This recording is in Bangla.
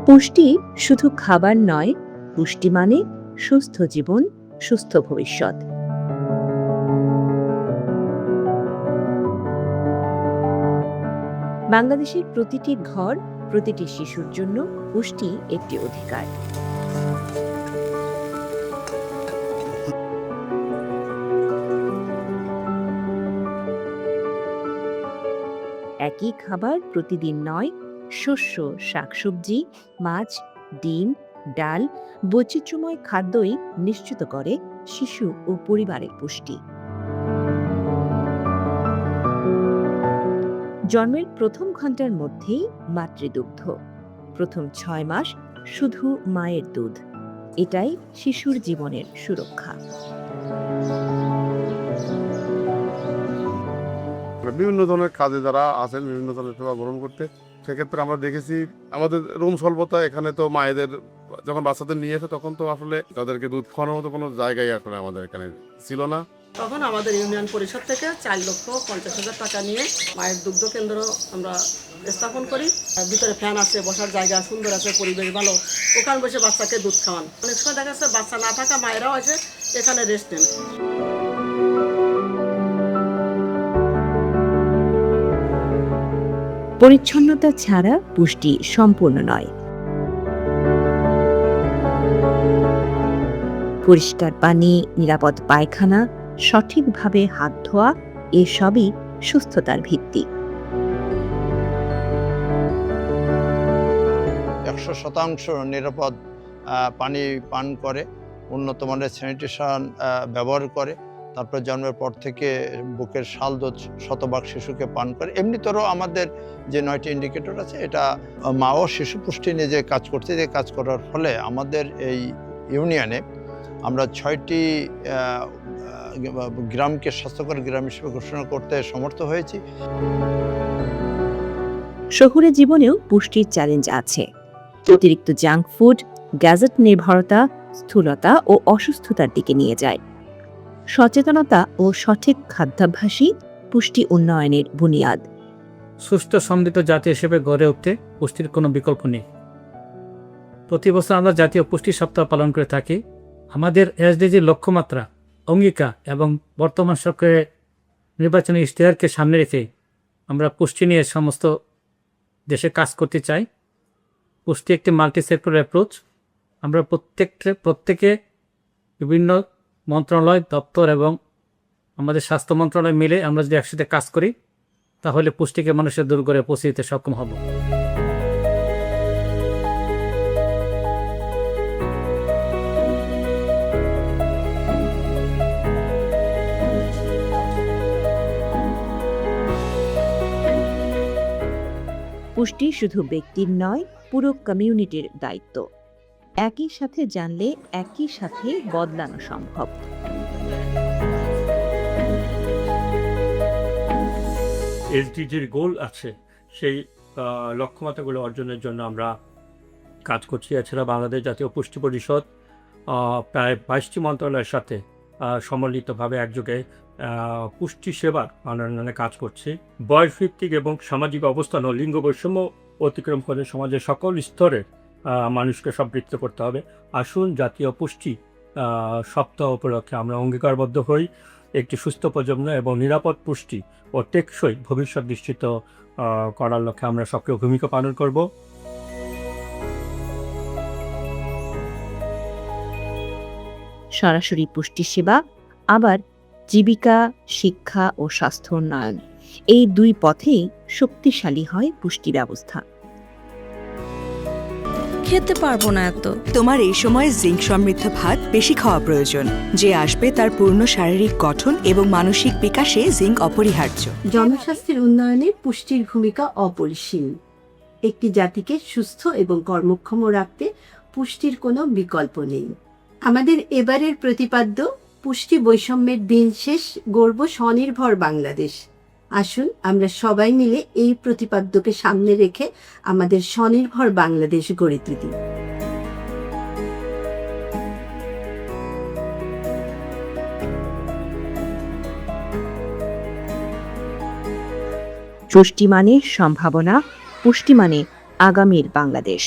পুষ্টি শুধু খাবার নয়, পুষ্টি মানে সুস্থ জীবন, সুস্থ ভবিষ্যৎ। বাংলাদেশের প্রতিটি ঘর, প্রতিটি শিশুর জন্য পুষ্টি একটি অধিকার। একই খাবার প্রতিদিন নয়, শস্য, শাকসবজি, মাছ, ডিম, ডাল, বৈচিত্র্যময় খাদ্যই নিশ্চিত করে শিশু ও পরিবারের পুষ্টি। জন্মের প্রথম ঘন্টার মধ্যেই মাতৃদুগ্ধ, প্রথম ৬ মাস শুধু মায়ের দুধ, এটাই শিশুর জীবনের সুরক্ষা। বিভিন্ন ধরনের কাজে যারা আছেন, বিভিন্ন ধরনের সেবা গ্রহণ করতে, সেক্ষেত্রে আমরা দেখেছি আমাদের রুম স্বল্পতা। এখানে তো মায়েদের যখন বাচ্চাদের নিয়ে আসে তখন তো আসলে তাদেরকে দুধ খাওয়ানোর মতো কোনো জায়গায় আসলে আমাদের এখানে ছিল না। তখন আমাদের ইউনিয়ন পরিষদ থেকে 4,50,000 টাকা নিয়ে মায়ের দুগ্ধ কেন্দ্র আমরা স্থাপন করি। ভিতরে ফ্যান আছে, বসার জায়গা সুন্দর আছে, পরিবেশ ভালো, ওখানে বসে বাচ্চাকে দুধ খাওয়ান। অনেক সময় দেখা যাচ্ছে বাচ্চা না থাকা মায়েরাও আছে এখানে রেস্ট নেন। পরিচ্ছন্নতা ছাড়া পুষ্টি সম্পূর্ণ নয়। পরিষ্কার পানি, নিরাপদ পায়খানা, সঠিকভাবে হাত ধোয়া, এসবই সুস্থতার ভিত্তি। 100% নিরাপদ পানি পান করে, উন্নত মানের স্যানিটেশন ব্যবহার করে, তারপর জন্মের পর থেকে বুকের শাল দুধ শতভাগ শিশুকে পান করে। এমনিতেও আমাদের যে 9টি ইন্ডিকেটর আছে, এটা মা ও শিশু পুষ্টি নিয়ে যে কাজ করছে, যে কাজ করার ফলে আমাদের এই ইউনিয়নে আমরা 6টি গ্রামকে স্বাস্থ্যকর গ্রাম হিসেবে ঘোষণা করতে সমর্থ হয়েছি। শহুরে জীবনেও পুষ্টির চ্যালেঞ্জ আছে। অতিরিক্ত জাঙ্ক ফুড, গ্যাজেট নির্ভরতা স্থূলতা ও অসুস্থতার দিকে নিয়ে যায়। সচেতনতা ও সঠিক খাদ্যাভ্যাসই পুষ্টি উন্নয়নের বুনিয়াদ। সুস্থ সমৃদ্ধ জাতি হিসেবে গড়ে উঠতে পুষ্টির কোনো বিকল্প নেই। প্রতি বছর আমরা জাতীয় পুষ্টি সপ্তাহ পালন করে থাকি। আমাদের এসডিজির লক্ষ্যমাত্রা, অঙ্গীকার এবং বর্তমান সরকারের নির্বাচনী ইশতেহারকে সামনে রেখে আমরা পুষ্টি নিয়ে সমস্ত দেশে কাজ করতে চাই। পুষ্টি একটি মাল্টি সেক্টর অ্যাপ্রোচ। আমরা প্রত্যেকে বিভিন্ন মন্ত্রণালয়, দপ্তর এবং আমাদের স্বাস্থ্য মন্ত্রণালয় মিলে আমরা যদি একসাথে কাজ করি, তাহলে পুষ্টিকে মানুষের দূর করে পৌঁছে দিতে সক্ষম হব। পুষ্টি শুধু ব্যক্তির নয়, পুরো কমিউনিটির দায়িত্ব। একই সাথে জানলে একই সাথে বদলানো সম্ভব। এসডিজির গোল আছে, সেই লক্ষ্যমাত্রাগুলো অর্জনের জন্য আমরা কাজ করছি। এছাড়া বাংলাদেশ জাতীয় পুষ্টি পরিষদ প্রায় 22টি মন্ত্রণালয়ের সাথে সম্মিলিতভাবে একযোগে পুষ্টি সেবার উন্নয়নে কাজ করছে। বয়সভিত্তিক এবং সামাজিক অবস্থান ও লিঙ্গ বৈষম্য অতিক্রম করে সমাজের সকল স্তরে মানুষকে সম্পৃক্ত করতে হবে। আসুন জাতীয় পুষ্টি সপ্তাহ উপলক্ষে আমরা অঙ্গীকারবদ্ধ হই একটি সুস্থ প্রজন্ম এবং নিরাপদ পুষ্টি ও টেকসই ভবিষ্যৎ নিশ্চিত করার লক্ষ্যে আমরা সক্রিয় ভূমিকা পালন করব। সরাসরি পুষ্টি সেবা, আবার জীবিকা, শিক্ষা ও স্বাস্থ্য উন্নয়ন, এই দুই পথেই শক্তিশালী হয় পুষ্টি ব্যবস্থা। খেতে পারবো না এত। তোমার এই সময় জিঙ্ক সমৃদ্ধ ভাত বেশি খাওয়া প্রয়োজন। যে আসবে তার পূর্ণ শারীরিক গঠন এবং মানসিক বিকাশে জিঙ্ক অপরিহার্য। জনস্বাস্থ্যের উন্নয়নে পুষ্টির ভূমিকা অপরিসীম। একটি জাতিকে সুস্থ এবং কর্মক্ষম রাখতে পুষ্টির কোনো বিকল্প নেই। আমাদের এবারের প্রতিপাদ্য পুষ্টি বৈষম্যের দিন শেষ, গড়ব স্বনির্ভর বাংলাদেশ। আসুন আমরা সবাই মিলে এই প্রতিপাদ্যকে সামনে রেখে আমাদের স্বনির্ভর বাংলাদেশ গড়ে তুলি। পুষ্টি মানে সম্ভাবনা, পুষ্টি মানে আগামীর বাংলাদেশ।